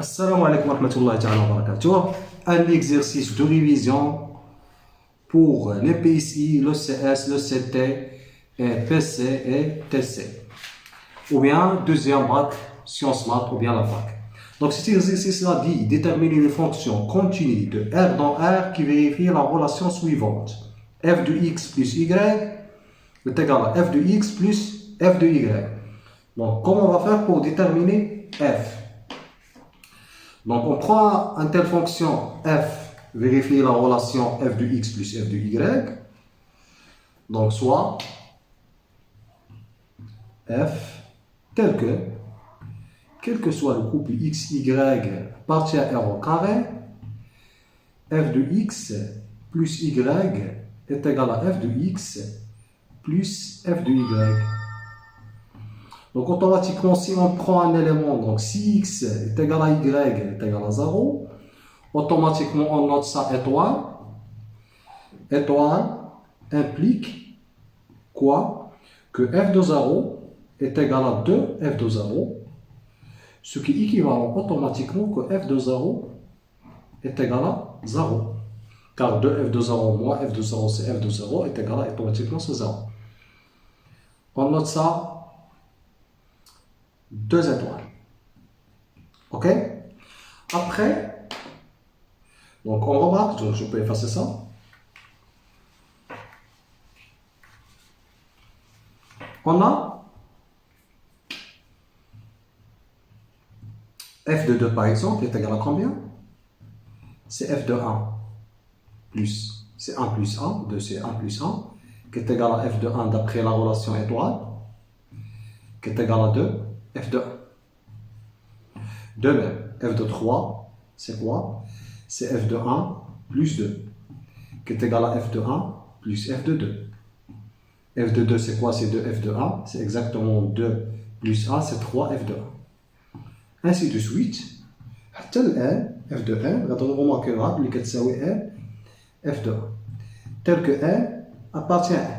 Assalamu alaikum wa rahmatullahi wa barakatuh. Un exercice de révision pour les PSI, le CS, le CT, et PC et TC. Ou bien deuxième bac, sciences maths, ou bien la fac. Donc cet exercice-là dit déterminer les fonctions continues de R dans R qui vérifient la relation suivante. F de x plus y est égal à f de x plus f de y. Donc comment on va faire pour déterminer f? Donc, on prend une telle fonction f, vérifier la relation f de x plus f de y. Donc, soit f tel que, quel que soit le couple x, y appartient à r au carré, f de x plus y est égal à f de x plus f de y. Donc automatiquement, si on prend un élément, donc si x est égal à y est égal à 0, automatiquement on note ça étoile. Étoile implique quoi? Que f de 0 est égal à 2 f de 0, ce qui est équivalent automatiquement que f de 0 est égal à 0. Car 2f de 0 moins f de 0 c'est f de 0 est égal à automatiquement c'est 0. On note ça 2 étoiles. Ok? Après, donc on remarque, donc je peux effacer ça. On a f de 2 par exemple est égal à combien? C'est f de 1 plus, c'est 1 plus 1, 2 c'est 1 plus 1, qui est égal à f de 1 d'après la relation étoile, qui est égal à 2. f de 1. De même, f de 3, c'est quoi? C'est f de 1 plus 2, qui est égal à f de 1 plus f de 2. f de 2, c'est quoi? C'est 2 f de 1, c'est exactement 2 plus 1, c'est 3 f de 1. Ainsi de suite, حتى الآن f de 1, غادي نغوماركيوها اللي كتساوي n f de 1, tel que n appartient à n.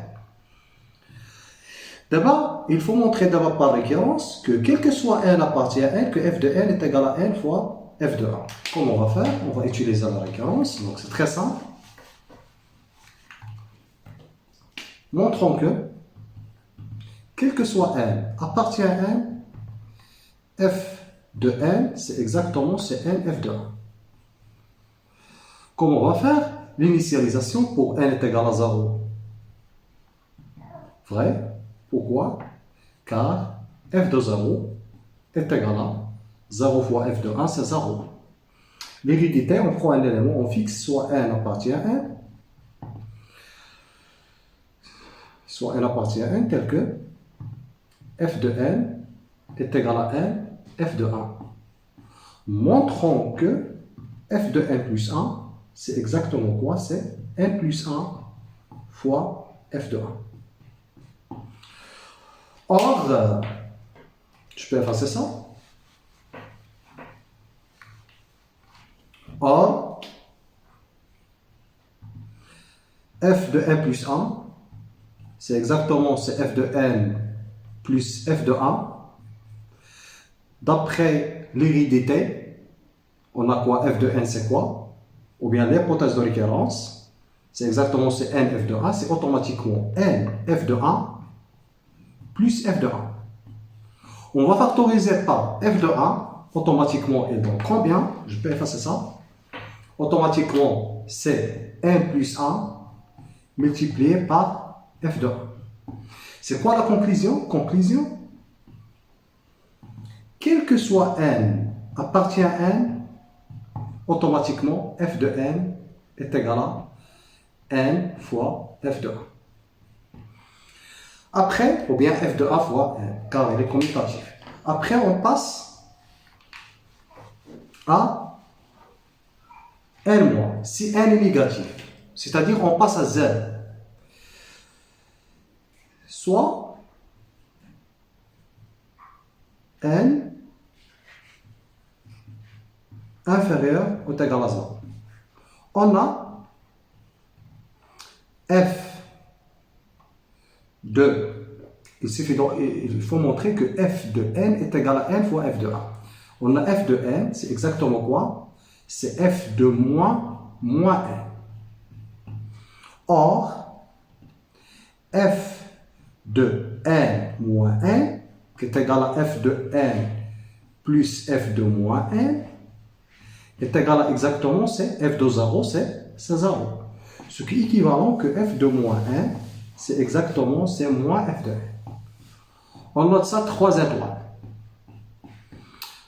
D'abord, il faut montrer d'abord par récurrence que quel que soit n appartient à n, que f de n est égal à n fois f de 1. Comment on va faire? On va utiliser la récurrence, donc c'est très simple. Montrons que quel que soit n appartient à n, f de n, c'est exactement c'est n f de 1. Comment on va faire? L'initialisation pour n est égal à 0. Vrai? Pourquoi? Car f de 0 est égal à 0 fois f de 1, c'est 0. L'hérédité, on prend un élément, on fixe soit n appartient à n, soit n appartient à n, tel que f de n est égal à n f de 1. Montrons que f de n plus 1, c'est exactement quoi? C'est n plus 1 fois f de 1. Or, je peux effacer ça. Or, f de n plus 1, c'est exactement c'est f de n plus f de 1. D'après l'hérédité, on a quoi? F de n, c'est quoi? Ou bien l'hypothèse de récurrence, c'est exactement c'est n f de 1, c'est automatiquement n f de 1 plus f de 1. On va factoriser par f de 1, automatiquement, et donc combien? Je peux effacer ça. Automatiquement, c'est n plus 1 multiplié par f de 1. C'est quoi la conclusion? Conclusion, quel que soit n appartient à n, automatiquement, f de n est égal à n fois f de 1. Après, ou bien f de 1 fois n, car il est commutatif. Après, on passe à n-. Si n est négatif, c'est-à-dire on passe à z, soit n inférieur ou égal à 0. On a f de, il faut montrer que f de n est égal à n fois f de 1. On a f de n, c'est exactement quoi? C'est f de moins n. Or, f de n moins n, qui est égal à f de n plus f de moins n, est égal à exactement, c'est f de 0, c'est 0. Ce qui est équivalent que f de moins n, c'est exactement, c'est moins f de n. On note ça 3 étoiles.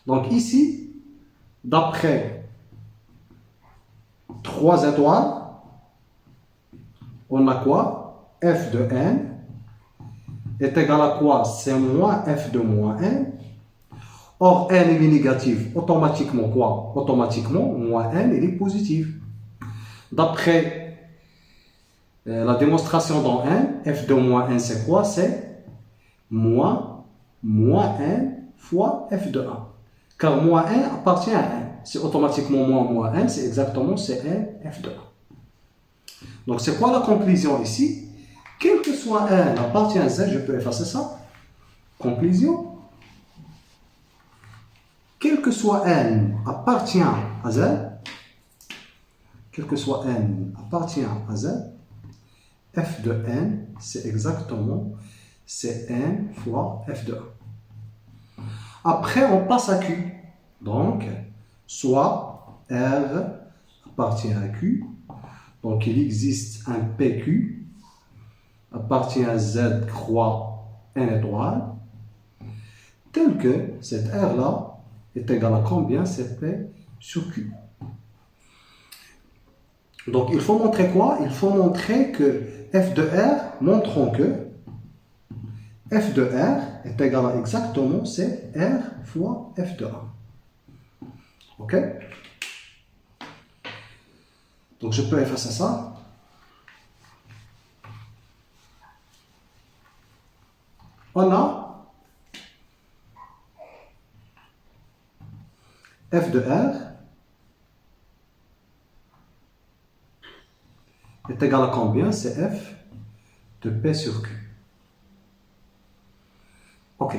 Donc ici, d'après 3 étoiles, on a quoi? F de n est égal à quoi? C'est moins f de moins n. Or, n il est négatif. Automatiquement quoi? Automatiquement, moins n il est positif. D'après la démonstration dans n, f de moins n c'est quoi? C'est moins n fois f de 1. Car moins n appartient à n. C'est automatiquement moins n, c'est exactement c'est n f de 1. Donc c'est quoi la conclusion ici? Quel que soit n appartient à z, je peux effacer ça. Conclusion. Quel que soit n appartient à z, quel que soit n appartient à z, f de n, c'est exactement c'est n fois f de 1. Après, on passe à q. Donc, soit r appartient à q. Donc, il existe un pq appartient à z croix n étoile, tel que cette r-là est égale à combien? C'est p sur q. Donc, il faut montrer quoi? Il faut montrer que f de r, montrons que f de r est égal à exactement, c'est r fois f de 1. Ok? Donc, je peux effacer ça. On a f de r est égal à combien? C'est f de p sur q. Ok.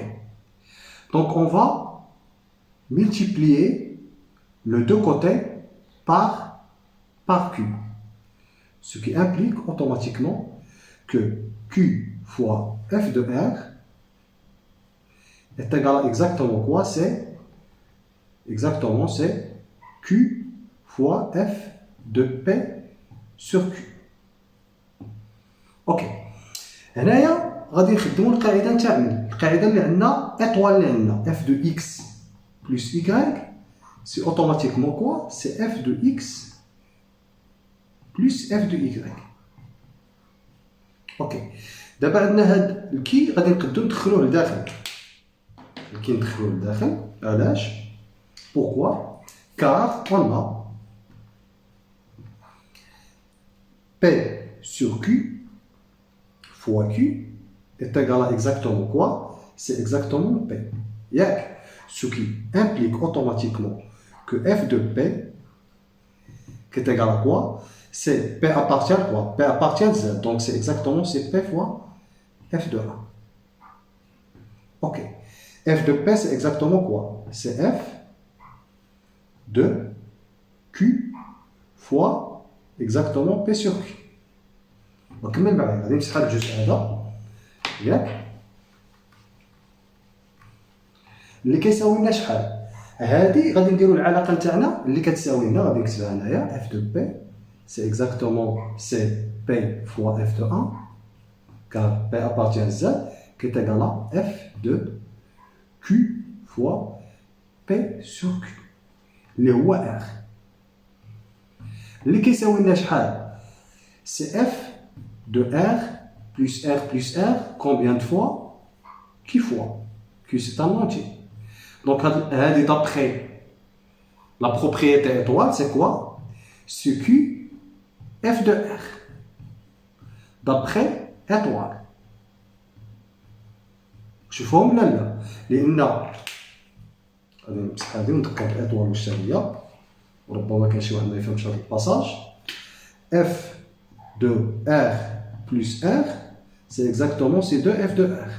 Donc, on va multiplier les deux côtés par q. Ce qui implique automatiquement que q fois f de r est égal à exactement quoi? C'est exactement c'est q fois f de p sur q. Ok. هنايا غادي نخدموا القاعده نتاعنا. القاعده اللي عندنا étoile اللي عندنا f de x plus y, c'est automatiquement quoi? C'est f de x plus f de y. Ok. دابا عندنا هاد الكي غادي نقدروا ندخلوه لداخل. الكي ندخلوه لداخل. علاش؟ Pourquoi? Car on a P sur Q fois Q est égal à exactement quoi? C'est exactement P. Ce qui implique automatiquement que f de P qui est égal à quoi? C'est P appartient à quoi? P appartient à Z. Donc c'est exactement c'est P fois f de 1. Ok. F de P c'est exactement quoi? C'est f de Q fois exactement P sur Q. ونكمل بعد غادي نمسح هذا الجزء هذا ياك اللي كيساوي لنا شحال. هذه غادي نديروا العلاقه نتاعنا اللي كتساوي لنا غادي نكتبها هنايا f de P c'est exactement c'est P fois f de 1 car P appartient à Z qui est égal à f de Q fois P sur Q اللي هو R اللي كيساوي لنا شحال. C'est f de R plus R, combien de fois? Q fois. Q c'est un entier. Donc, d'après la propriété étoile, c'est quoi? C'est Q, F de R. D'après étoile. شوفوهم ولا لا؟ لأن غادي نمسح هادي ونذكر الإطوال واش هي وربما كاين شي واحد ما يفهمش هاد الباساج. F de R plus R, c'est exactement ces deux F de R.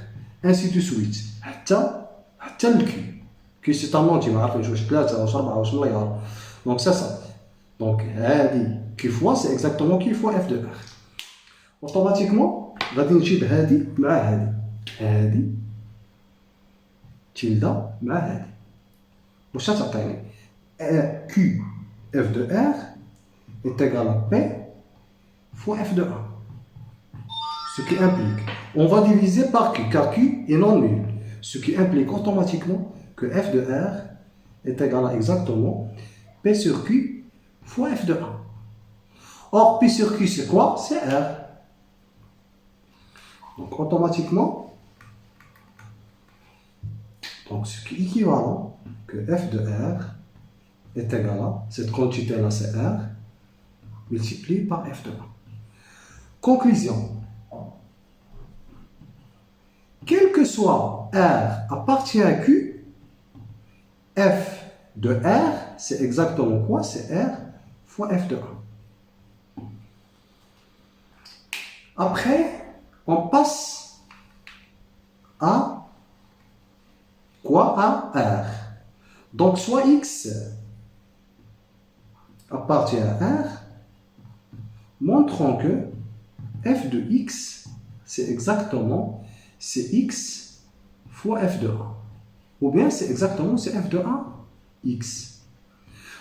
Ainsi de suite. حتى le Q. Q c'est un entier, ما عرفناش واش 3 واش 4 واش مليار. Donc c'est ça. Donc هذه Q fois c'est exactement Q fois F de R. Automatiquement غادي نجيب هذه مع هذه. هذه تيلدا مع هذه. واش تعطيني؟ Q F de R est égal à P fois F de 1. Ce qui implique, on va diviser par Q, car Q est non nul. Ce qui implique automatiquement que F de R est égal à exactement P sur Q fois F de 1. Or, P sur Q, c'est quoi? C'est R. Donc, automatiquement, donc, ce qui est équivalent que F de R est égal à, cette quantité-là, c'est R, multiplié par F de 1. Conclusion. Quel que soit R appartient à Q, F de R, c'est exactement quoi? C'est R fois F de 1. Après, on passe à quoi? À R. Donc, soit X appartient à R, montrons que F de X, c'est exactement c'est X fois F de 1. Ou bien c'est exactement c'est F de 1 X.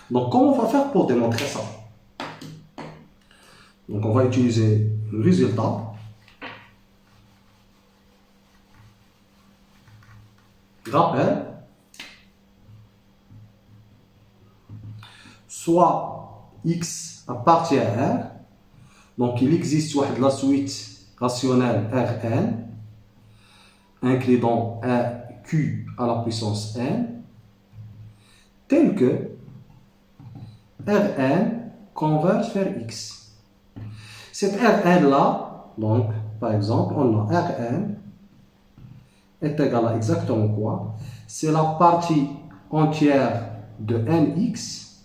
Donc comment on va faire pour démontrer ça? Donc on va utiliser le résultat. Rappel. Soit X appartient à R. Donc il existe la suite rationnelle Rn incluant Q à la puissance n, tel que Rn converge vers x. Cette Rn là, donc par exemple, on a Rn est égal à exactement quoi? C'est la partie entière de nx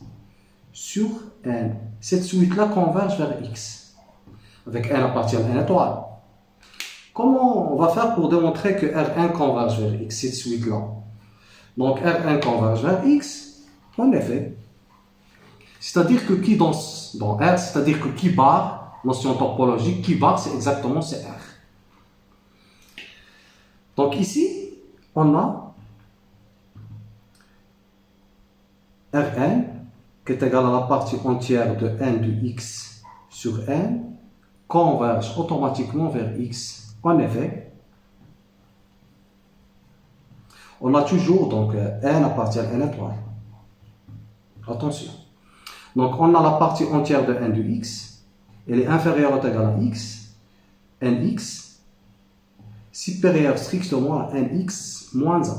sur n. Cette suite là converge vers x, avec n appartient à n étoile. Comment on va faire pour démontrer que R1 converge vers X, cette suite-là? Donc R1 converge vers X, en effet. C'est-à-dire que qui dans R, c'est-à-dire que qui bar, notion topologique, qui bar, c'est exactement c'est R. Donc ici, on a Rn qui est égal à la partie entière de n de x sur n, converge automatiquement vers x. En effet, on a toujours donc n appartient à n étoile. Attention. Donc on a la partie entière de n de x, elle est inférieure ou égale à x, nx, supérieure strictement à nx moins 1.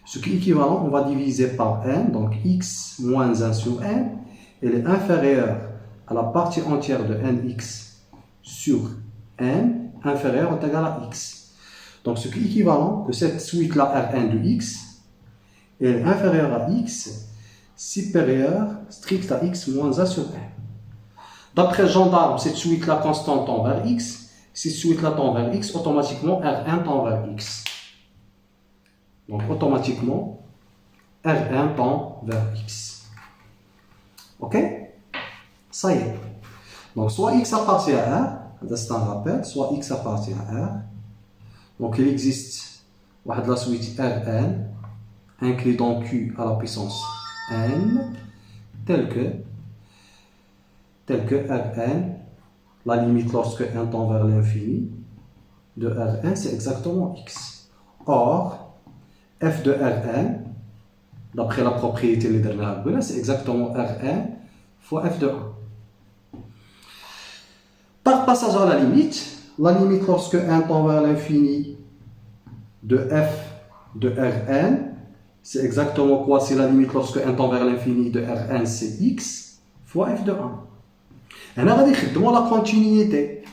Ce qui est équivalent, on va diviser par n, donc x moins 1 sur n, elle est inférieure à la partie entière de nx sur n, inférieur ou égal à x. Donc ce qui est équivalent que cette suite-là Rn de x est inférieure à x, supérieure strict à x moins 1 sur n. D'après gendarme, cette suite-là constante tend vers x, cette suite-là tend vers x, automatiquement Rn tend vers x. Donc automatiquement Rn tend vers x. Ok? Ça y est. Donc soit x appartient à R, c'est un rappel, soit x appartient à R. Donc il existe la suite Rn incluant Q à la puissance n, tel que Rn, la limite lorsque n tend vers l'infini de Rn, c'est exactement x. Or, f de Rn, d'après la propriété de Lerner, c'est exactement Rn fois f de 1. Par passage à la limite lorsque n tend vers l'infini de f de Rn, c'est exactement quoi? C'est la limite lorsque n tend vers l'infini de Rn, c'est x fois f de 1. Et on va dire la continuité.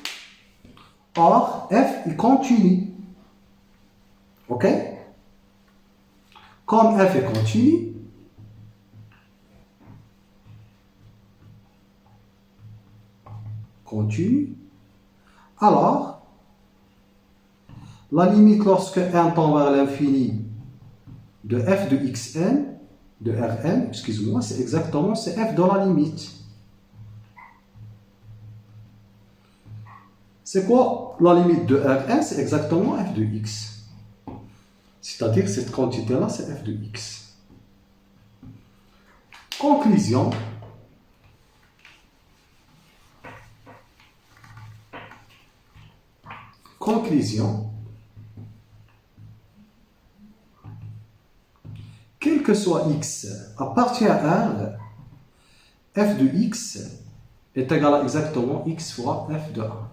Or, f est continu. Ok? Comme f est continu, alors la limite lorsque n tend vers l'infini de f de xn, de Rn, excuse-moi, c'est exactement c'est f dans la limite. C'est quoi la limite de Rn? C'est exactement f de x. C'est-à-dire cette quantité-là, c'est f de x. Conclusion. Conclusion. Quel que soit x appartient à R, f de x est égal à exactement x fois f de 1.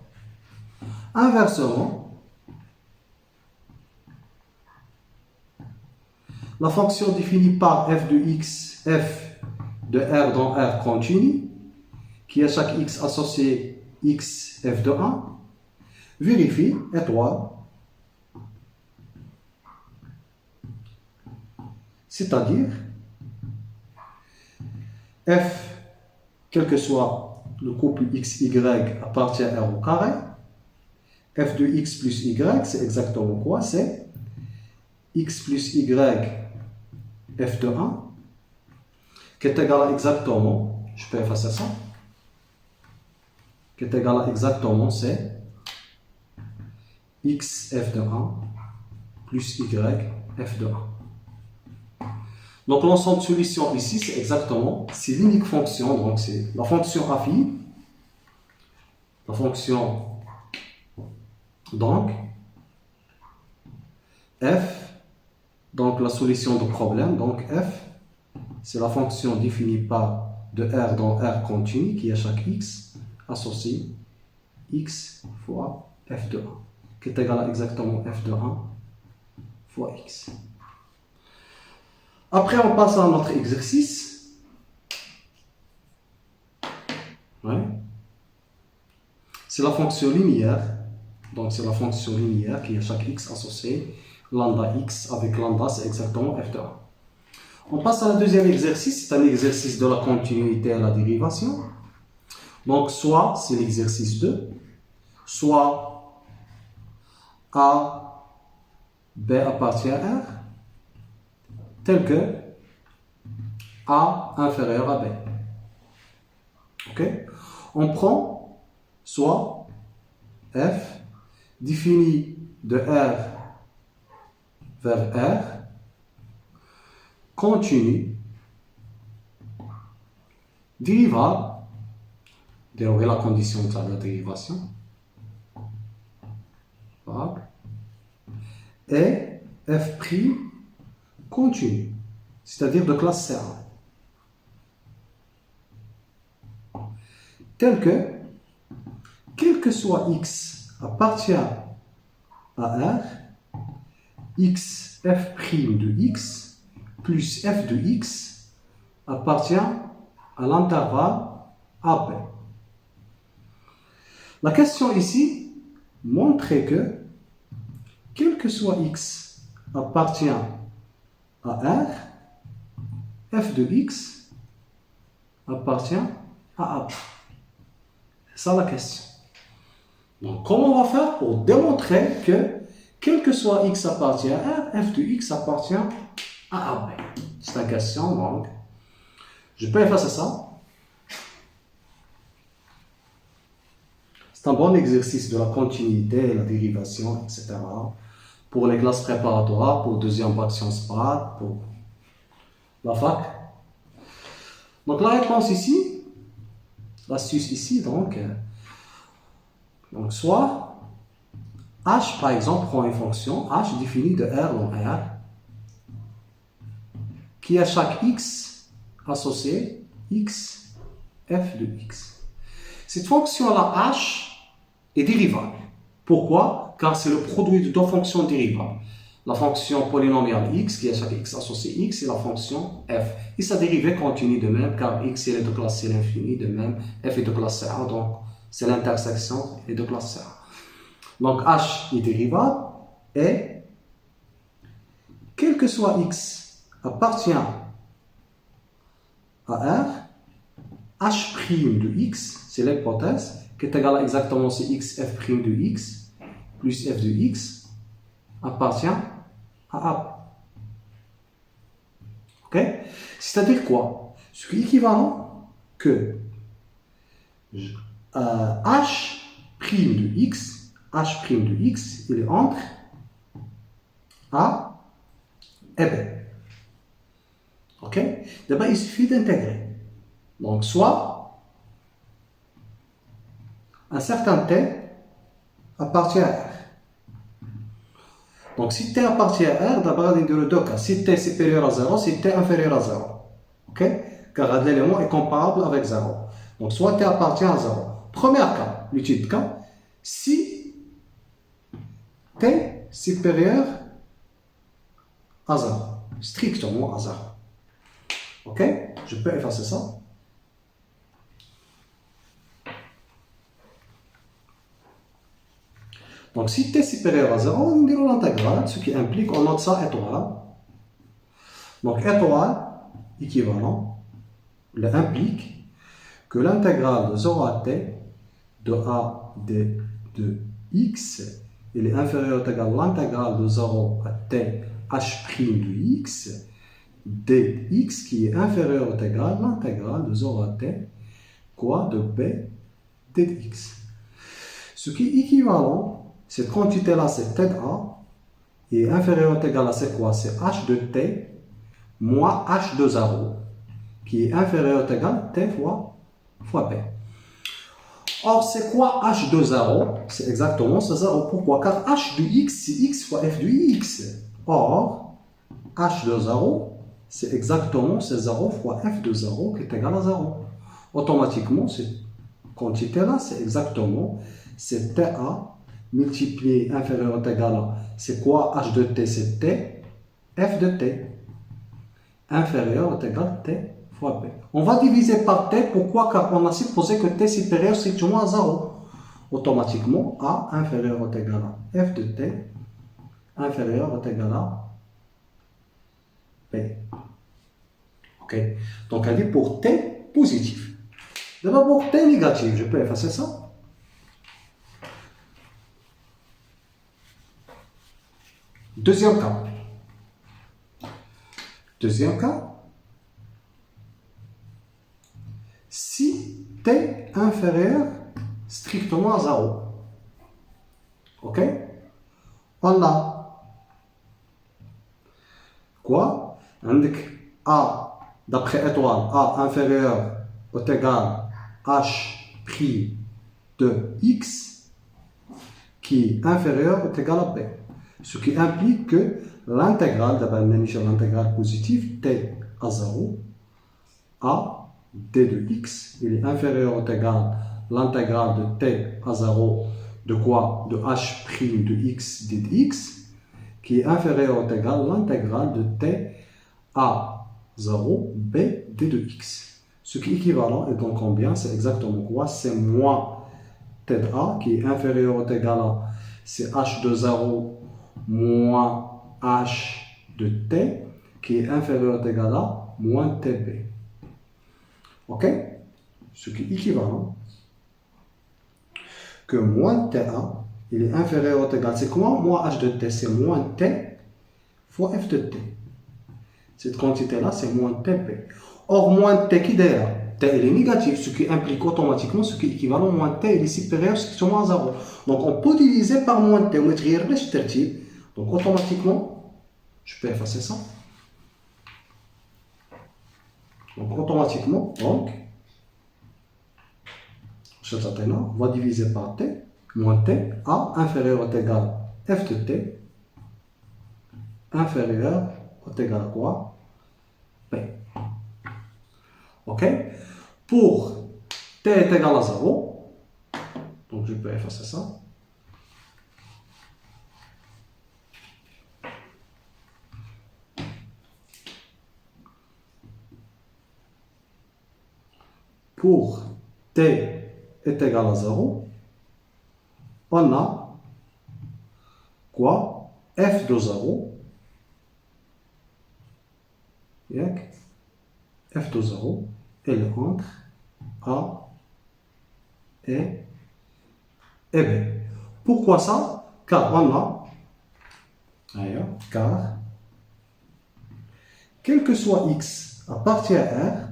Inversement, la fonction définie par f de x, f de R dans R continu, qui est chaque x associé x f de 1, vérifie, étoile, c'est-à-dire f, quel que soit le couple x, y, appartient à R au carré. F de x plus y, c'est exactement quoi? C'est x plus y f de 1, qui est égal à exactement, je peux effacer ça, qui est égal à exactement, c'est x f de 1 plus y f de 1. Donc l'ensemble de solutions ici, c'est exactement, c'est l'unique fonction, donc c'est la fonction affine, la fonction, donc, f, donc la solution de problème, donc f, c'est la fonction définie par de R dans R continu, qui est chaque x, associé x fois f de 1, qui est égal à exactement f de 1 fois x. Après, on passe à notre exercice. Ouais. C'est la fonction linéaire. Donc, c'est la fonction linéaire qui est chaque x associé lambda x avec lambda, c'est exactement f de 1. On passe à un deuxième exercice. C'est un exercice de la continuité à la dérivation. Donc, soit c'est l'exercice 2, soit A, B appartient à R, tel que A inférieur à B. Ok? On prend soit f défini de R vers R continu dérivable, dérouler la condition de la dérivation, et f' continu, c'est-à-dire de classe C1, tel que, quel que soit x appartient à R, x f' de x plus f de x appartient à l'intervalle AB. La question ici montrait que, quel que soit x appartient à R, f de x appartient à AB. C'est ça la question. Donc, comment on va faire pour démontrer que, quel que soit x appartient à R, f de x appartient à AB? C'est la question, donc, je peux effacer ça. C'est un bon exercice de la continuité, la dérivation, etc. Pour les classes préparatoires, pour deuxième bac sciences maths, pour la fac. Donc la réponse ici, l'astuce ici, donc soit h, par exemple, prend une fonction h définie de R dans R, qui a chaque x associé x f de x. Cette fonction-là, h, est dérivable. Pourquoi? Car c'est le produit de deux fonctions dérivables. La fonction polynomiale x, qui est chaque x associé x, et la fonction f. Et sa dérivée continue de même, car x est de classe C l'infini, de même, f est de classe C1, donc c'est l'intersection est de classe C1. Donc h est dérivable, et quel que soit x appartient à R, h' de x, c'est l'hypothèse, qui est égale à exactement c'est x f' de x plus f de x appartient à AB. C'est-à-dire quoi? Ce qui est équivalent que h' de x, il est entre A et B. Ok? D'abord, il suffit d'intégrer. Donc, soit un certain t appartient à R. Donc, si t appartient à R, d'abord, il y a deux cas. Si t est supérieur à 0, si t est inférieur à 0. Ok? Car l'élément est comparable avec 0. Donc, soit t appartient à 0. Premier cas, l'utilité cas, si t est supérieur à 0. Strictement à 0. Ok? Je peux effacer ça. Donc, si t est supérieur à 0, on dit l'intégrale, ce qui implique, on note ça étoile. Donc, étoile, équivalent, implique que l'intégrale de 0 à t de a de x, il est inférieur ou égal à l'intégrale de 0 à t h' de x, dx qui est inférieur ou égal à l'intégrale de 0 à t, quoi, de b dx. Ce qui est équivalent, cette quantité-là, c'est t de a, et inférieur ou égal à c'est quoi? C'est h de t moins h de 0, qui est inférieur ou égal à t fois b. Or, c'est quoi h de 0? C'est exactement ce 0. Pourquoi? Car h de x, c'est x fois f de x. Or, h de 0, c'est exactement ce 0 fois f de 0 qui est égal à 0. Automatiquement, cette quantité-là, c'est exactement c'est ta multiplié inférieur ou égal à, c'est quoi h de t? C'est t, f de t. Inférieur ou égal à t fois b. On va diviser par t, pourquoi? Car on a supposé que t supérieur strictement à 0. Automatiquement, a inférieur ou égal à f de t inférieur ou égal à b. Ok? Donc, on dit pour t positif. D'abord, pour t négatif, je peux effacer ça. Deuxième cas. Si t inférieur strictement à 0. Ok? On a quoi? A, d'après étoile, A inférieur ou égal h' de x qui est inférieur ou égal à b. Ce qui implique que l'intégrale, d'abord l'intégrale positive, t à 0, a d de x, il est inférieur ou égal à l'intégrale de t à 0 de quoi? De h' de x dx, qui est inférieur ou égal à l'intégrale de t à 0 b d de x. Ce qui est équivalent, et donc combien? C'est exactement quoi? C'est moins t de a, qui est inférieur ou égal à, c'est h de 0 moins h de t, qui est inférieur ou égal à moins tb. Ok? Ce qui est équivalent que moins ta, il est inférieur ou égal, c'est quoi? Moins h de t, c'est moins t fois f de t. Cette quantité-là, c'est moins tb. Or, moins t qui est derrière? T il est négatif, ce qui implique automatiquement ce qui est équivalent à moins t, il est supérieur strictement à 0. Donc, on peut diviser par moins t. Donc, automatiquement, je peux effacer ça. Donc, automatiquement, on va diviser par t, moins t, a inférieur ou égal à f de t, inférieur ou égal à quoi? P. Ok? Pour t est égal à 0, donc je peux effacer ça. Pour t est égal à 0, on a quoi? F de 0, f de 0, elle est entre A et B. Pourquoi ça? Car on a, car, quel que soit x appartient à R,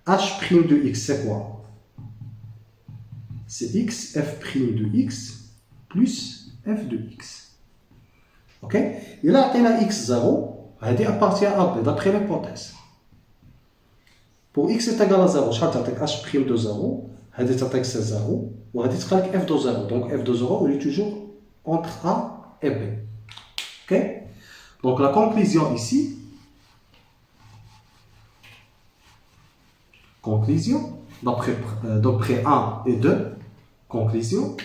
H' de X, c'est quoi? C'est X, F' de X, plus F de X. Ok? Et là, on a X0, elle appartient à B, d'après l'hypothèse. Pour X est égal à 0, je vais H' de 0, elle c'est 0, ou elle F de 0. Donc F de 0, il est toujours entre A et B. Ok? Donc la conclusion ici, d'après 1 et 2, conclusion,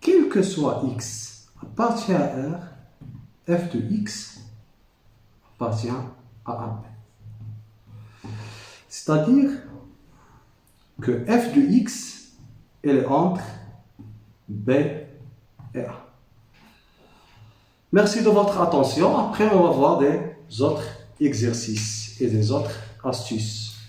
quel que soit X appartient à R, F de X appartient à A. C'est-à-dire que F de X est entre B et A. Merci de votre attention. Après, on va voir des autres exercices et des autres astuces.